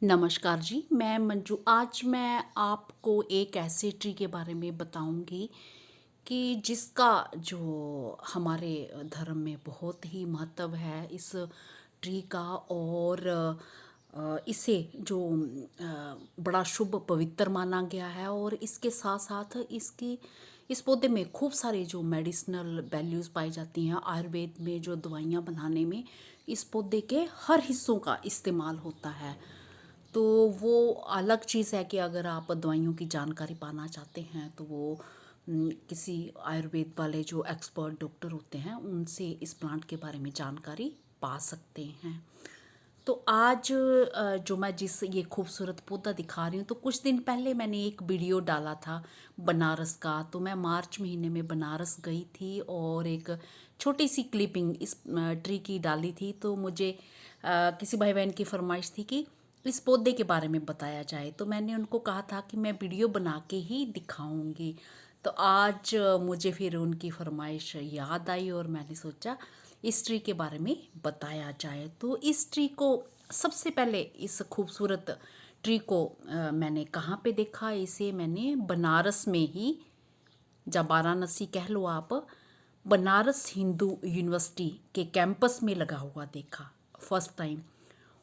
नमस्कार जी, मैं मंजू। आज मैं आपको एक ऐसे ट्री के बारे में बताऊंगी कि जिसका जो हमारे धर्म में बहुत ही महत्व है इस ट्री का। और इसे जो बड़ा शुभ पवित्र माना गया है। और इसके साथ साथ इस पौधे में खूब सारे जो मेडिसिनल वैल्यूज़ पाई जाती हैं। आयुर्वेद में जो दवाइयाँ बनाने में इस पौधे के हर हिस्सों का इस्तेमाल होता है। तो वो अलग चीज़ है कि अगर आप दवाइयों की जानकारी पाना चाहते हैं तो वो किसी आयुर्वेद वाले जो एक्सपर्ट डॉक्टर होते हैं उनसे इस प्लांट के बारे में जानकारी पा सकते हैं। तो आज जो मैं जिस ये खूबसूरत पौधा दिखा रही हूँ, तो कुछ दिन पहले मैंने एक वीडियो डाला था बनारस का। तो मैं मार्च महीने में बनारस गई थी और एक छोटी सी क्लिपिंग इस ट्री की डाली थी। तो मुझे किसी भाई बहन की फरमाइश थी कि इस पौधे के बारे में बताया जाए। तो मैंने उनको कहा था कि मैं वीडियो बना के ही दिखाऊंगी। तो आज मुझे फिर उनकी फरमाइश याद आई और मैंने सोचा इस ट्री के बारे में बताया जाए। तो इस ट्री को सबसे पहले इस खूबसूरत ट्री को मैंने कहाँ पे देखा? इसे मैंने बनारस में ही, या वाराणसी कह लो आप, बनारस हिंदू यूनिवर्सिटी के कैंपस में लगा हुआ देखा फर्स्ट टाइम।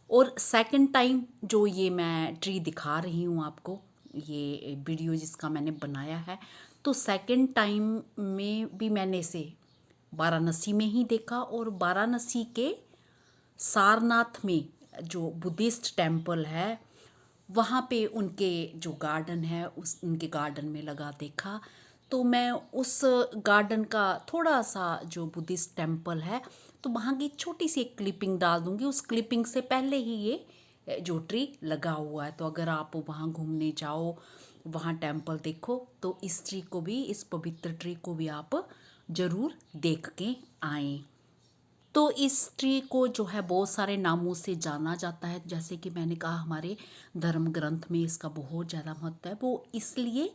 और सेकंड टाइम जो ये मैं ट्री दिखा रही हूँ आपको, ये वीडियो जिसका मैंने बनाया है, तो सेकंड टाइम में भी मैंने इसे वाराणसी में ही देखा। और वाराणसी के सारनाथ में जो बुद्धिस्ट टेम्पल है वहाँ पे उनके जो गार्डन है उस उनके गार्डन में लगा देखा। तो मैं उस गार्डन का थोड़ा सा जो बुद्धिस्ट टेम्पल है तो वहाँ की छोटी सी एक क्लिपिंग डाल दूँगी। उस क्लिपिंग से पहले ही ये जो ट्री लगा हुआ है, तो अगर आप वहाँ घूमने जाओ, वहाँ टेम्पल देखो, तो इस ट्री को भी, इस पवित्र ट्री को भी आप ज़रूर देख के आएँ। तो इस ट्री को जो है बहुत सारे नामों से जाना जाता है। जैसे कि मैंने कहा, हमारे धर्म ग्रंथ में इसका बहुत ज़्यादा महत्व है। वो इसलिए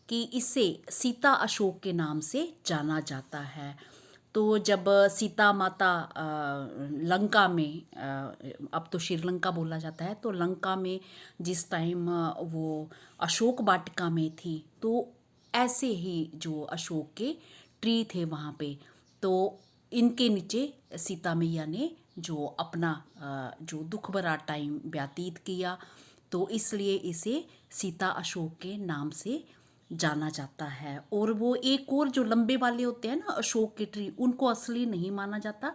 कि इसे सीता अशोक के नाम से जाना जाता है। तो जब सीता माता लंका में, अब तो श्रीलंका बोला जाता है, तो लंका में जिस टाइम वो अशोक वाटिका में थी, तो ऐसे ही जो अशोक के ट्री थे वहाँ पे, तो इनके नीचे सीता मैया ने जो अपना जो दुख भरा टाइम व्यतीत किया, तो इसलिए इसे सीता अशोक के नाम से जाना जाता है। और वो एक और जो लंबे वाले होते हैं ना अशोक के ट्री, उनको असली नहीं माना जाता।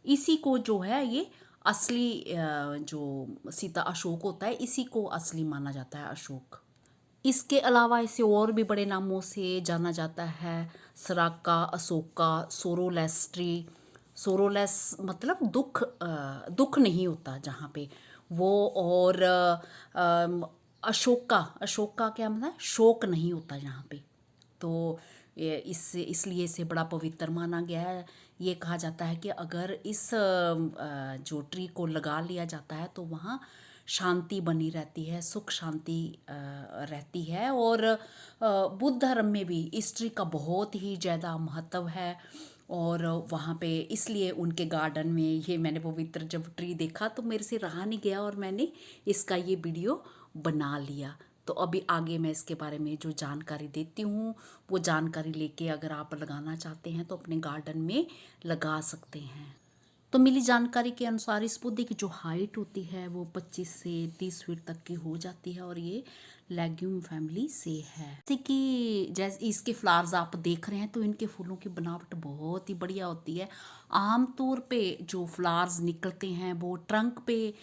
इसी को जो है ये असली जो सीता अशोक होता है, इसी को असली माना जाता है, अशोक। इसके अलावा इसे और भी बड़े नामों से जाना जाता है। सराका, अशोका, सोरोलेस ट्री। सोरोलेस मतलब दुख, दुख नहीं होता जहाँ पे वो। और अशोका, अशोका क्या मतलब है? शोक नहीं होता यहाँ पे। तो इससे इसलिए इसे बड़ा पवित्र माना गया है। ये कहा जाता है कि अगर इस जो ट्री को लगा लिया जाता है तो वहाँ शांति बनी रहती है, सुख शांति रहती है। और बुद्ध धर्म में भी इस ट्री का बहुत ही ज़्यादा महत्व है। और वहाँ पे इसलिए उनके गार्डन में ये मैंने पवित्र जब ट्री देखा तो मेरे से रहा नहीं गया और मैंने इसका ये वीडियो बना लिया। तो अभी आगे मैं इसके बारे में जो जानकारी देती हूँ, वो जानकारी लेके अगर आप लगाना चाहते हैं तो अपने गार्डन में लगा सकते हैं। तो मिली जानकारी के अनुसार इस पौधे की जो हाइट होती है वो 25 से 30 फीट तक की हो जाती है। और ये लेग्यूम फैमिली से है। जैसे कि जैसे इसके फ्लावर्स आप देख रहे हैं, तो इनके फूलों की बनावट बहुत ही बढ़िया होती है। आमतौर पे जो फ्लावर्स निकलते हैं वो ट्रंक पे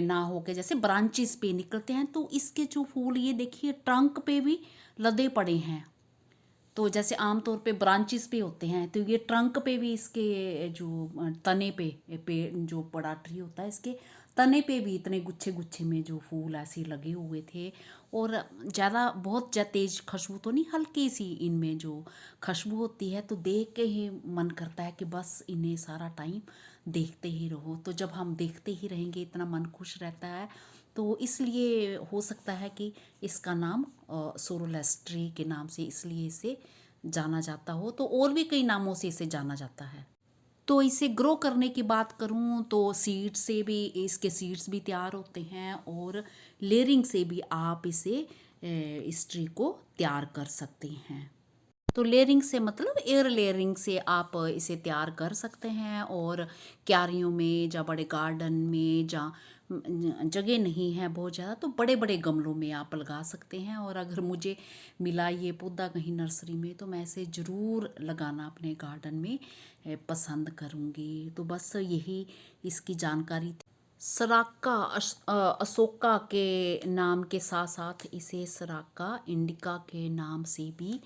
ना होके जैसे ब्रांचेस पे निकलते हैं, तो इसके जो फूल ये देखिए ट्रंक पे भी लदे पड़े हैं। तो जैसे आमतौर पे ब्रांचेस पे होते हैं, तो ये ट्रंक पे भी इसके जो तने पे जो बड़ा ट्री होता है, इसके तने पे भी इतने गुच्छे गुच्छे में जो फूल ऐसे लगे हुए थे। और ज़्यादा बहुत ज़्यादा तेज खुशबू तो नहीं, हल्की सी इनमें जो खुशबू होती है, तो देख के ही मन करता है कि बस इन्हें सारा टाइम देखते ही रहो। तो जब हम देखते ही रहेंगे इतना मन खुश रहता है। तो इसलिए हो सकता है कि इसका नाम सोरोलेस ट्री के नाम से इसलिए इसे जाना जाता हो। तो और भी कई नामों से इसे जाना जाता है। तो इसे ग्रो करने की बात करूँ तो सीड से भी इसके सीड्स भी तैयार होते हैं, और लेयरिंग से भी आप इसे इस ट्री को तैयार कर सकते हैं। तो लेयरिंग से मतलब एयर लेयरिंग से आप इसे तैयार कर सकते हैं, और क्यारियों में या बड़े गार्डन में जहाँ जगह नहीं है बहुत ज़्यादा, तो बड़े बड़े गमलों में आप लगा सकते हैं। और अगर मुझे मिला ये पौधा कहीं नर्सरी में, तो मैं इसे ज़रूर लगाना अपने गार्डन में पसंद करूँगी। तो बस यही इसकी जानकारी थी। सराका अशोका के नाम के साथ साथ इसे सराका इंडिका के नाम से भी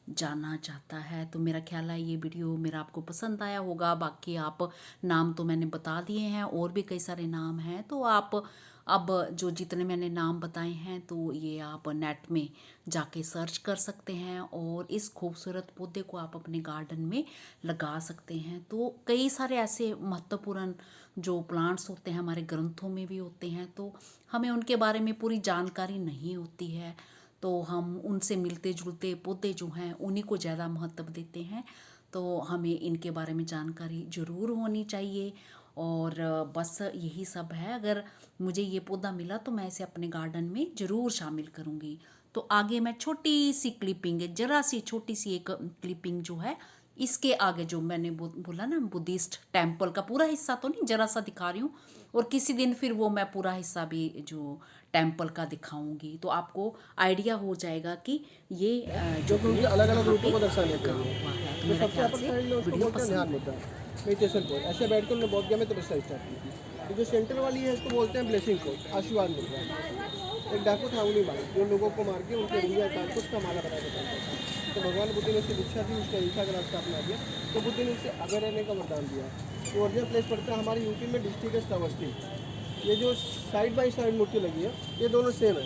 जाना जाता है। तो मेरा ख्याल है ये वीडियो मेरा आपको पसंद आया होगा। बाकी आप नाम तो मैंने बता दिए हैं, और भी कई सारे नाम हैं, तो आप अब जो जितने मैंने नाम बताए हैं तो ये आप नेट में जाके सर्च कर सकते हैं, और इस खूबसूरत पौधे को आप अपने गार्डन में लगा सकते हैं। तो कई सारे ऐसे महत्वपूर्ण जो प्लांट्स होते हैं हमारे ग्रंथों में भी होते हैं, तो हमें उनके बारे में पूरी जानकारी नहीं होती है, तो हम उनसे मिलते जुलते पौधे जो हैं उन्हीं को ज़्यादा महत्व देते हैं। तो हमें इनके बारे में जानकारी ज़रूर होनी चाहिए। और बस यही सब है। अगर मुझे ये पौधा मिला तो मैं इसे अपने गार्डन में ज़रूर शामिल करूँगी। तो आगे मैं छोटी सी क्लिपिंग, जरा सी छोटी सी एक क्लिपिंग जो है, इसके आगे जो मैंने बोला ना बुद्धिस्ट टेम्पल का पूरा हिस्सा तो नहीं, जरा सा दिखा रही हूँ, और किसी दिन फिर वो मैं पूरा हिस्सा भी जो टेम्पल का दिखाऊंगी, तो आपको आइडिया हो जाएगा कि ये जो क्योंकि उनके अलग अलग रूपों को दर्शाने के लगा लिए हुआ है। तो जो मेरा सबसे ख्याल अपर से साइड में उसको वीडियो बोलते हैं ध्यान पसंद मुद्रा, मेडिटेशन पोज। ऐसे बैठ कर उन्होंने बौद्ध गया में तपस्या स्टार्ट की थी। तो जो सेंटर वाली है इसको बोलते हैं ब्लेसिंग पोज, आशीर्वाद मुद्रा। एक डाकू था उंगली मार, जो लोगों को मार के उनकी उंगलियां काट के उसका माला बना देता था। तो भगवान बुद्ध ने उससे दीक्षा दी, उसका अहिंसा का रास्ता अपना दिया, तो बुद्ध ने उससे आगे रहने का वरदान दिया। तो ओरिजिनल प्लेस पड़ता है हमारे यूपी में, डिस्ट्रिक्ट है श्रावस्ती। ये जो साइड बाई साइड मूर्ति लगी है ये दोनों सेम है।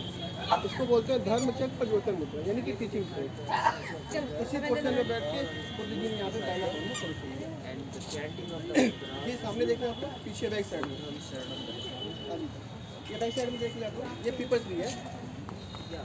इसको बोलते हैं धर्म चक्र प्रज्योतन मुद्रा, यानी कि टीचिंग प्लेस। इसी पोर्शन में बैठ के बुद्ध जी ने यहाँ पे डायलॉग करना शुरू किया। ये सामने देखना आपको, पीछे बैक साइड में, ये बैक साइड में देख लिया आपको, ये पीपल ट्री है।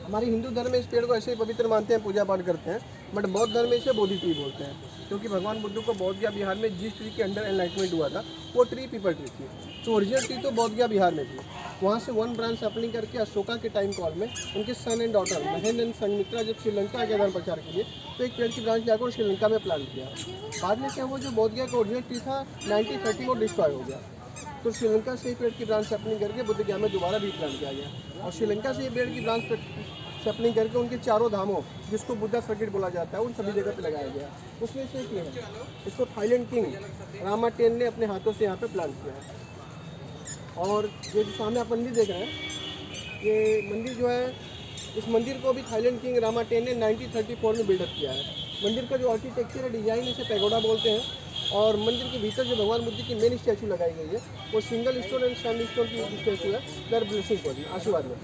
हमारे हिंदू धर्म में इस पेड़ को ऐसे ही पवित्र मानते हैं, पूजा पाठ करते हैं, बट बौद्ध धर्म में इसे बोधि ट्री बोलते हैं, क्योंकि भगवान बुद्ध को बोध गया बिहार में जिस ट्री के अंडर एनलाइटमेंट हुआ था वो ट्री पीपल ट्री थी। तो ओरिजिनल ट्री तो बोध गया बिहार में थी, वहाँ से वन ब्रांच सप्लिंग करके अशोका के टाइम कॉल में उनके सन एंड डॉटर महेंद्र एंड संमित्रा जब श्रीलंका के धर्म प्रचार के लिए, तो एक पेड़ की ब्रांच जाकर श्रीलंका में प्लांट किया। बाद में क्या हुआ, जो बोध गया का ओरिजिनल ट्री था 1930 वो डिस्ट्रॉय हो गया, तो श्रीलंका से ही पेड़ की ब्रांच सप्लिंग करके बुद्ध गया में दोबारा रीप्लांट किया गया, और श्रीलंका से ही पेड़ की ब्रांच सप्लिंग करके उनके चारों धामों, जिसको बुद्धा सर्किट बोला जाता है, उन सभी जगह पे लगाया गया। उसमें से एक ये है, इसको थाईलैंड किंग रामा टेन ने अपने हाथों से यहाँ पे प्लांट किया है। और ये जो सामने आप मंदिर देख रहे हैं, ये मंदिर जो है, इस मंदिर को भी थाईलैंड किंग रामा टेन ने 1934 में बिल्डअप किया है। मंदिर का जो आर्किटेक्चर है, डिजाइन, इसे पैगोडा बोलते हैं। और मंदिर के भीतर जो भगवान बुद्ध की मेन स्टैचू लगाई गई है वो single stone and sand stone की स्टैचू है, दर ब्लेसिंग को आशीर्वाद में।